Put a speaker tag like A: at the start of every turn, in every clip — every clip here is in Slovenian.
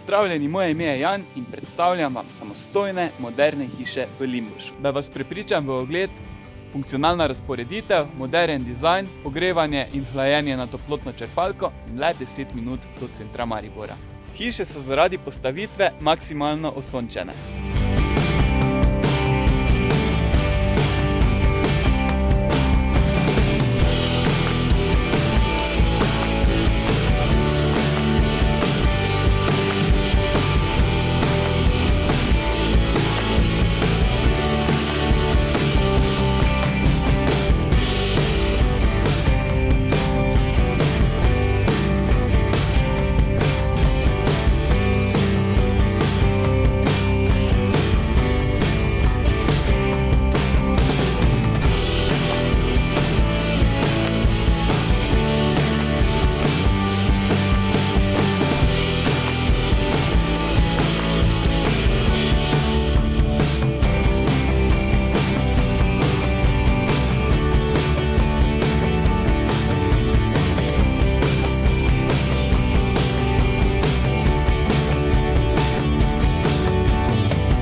A: Pozdravljeni, moje ime je Jan in predstavljam vam samostojne, moderne hiše v Limbušu. Da vas prepričam v ogled, funkcionalna razporeditev, moderen dizajn, ogrevanje in hlajenje na toplotno črpalko in le 10 minut do centra Maribora. Hiše so zaradi postavitve maksimalno osončene.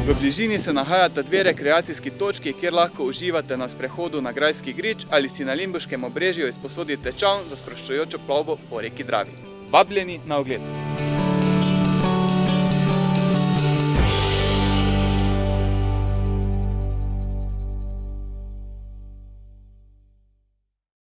A: V bližini se nahajata dve rekreacijski točki, kjer lahko uživate na sprehodu na Grajski grič ali si na Limbuškem obrežju izposodite čoln za sproščujočo plovbo po reki Dravi. Vabljeni na ogled!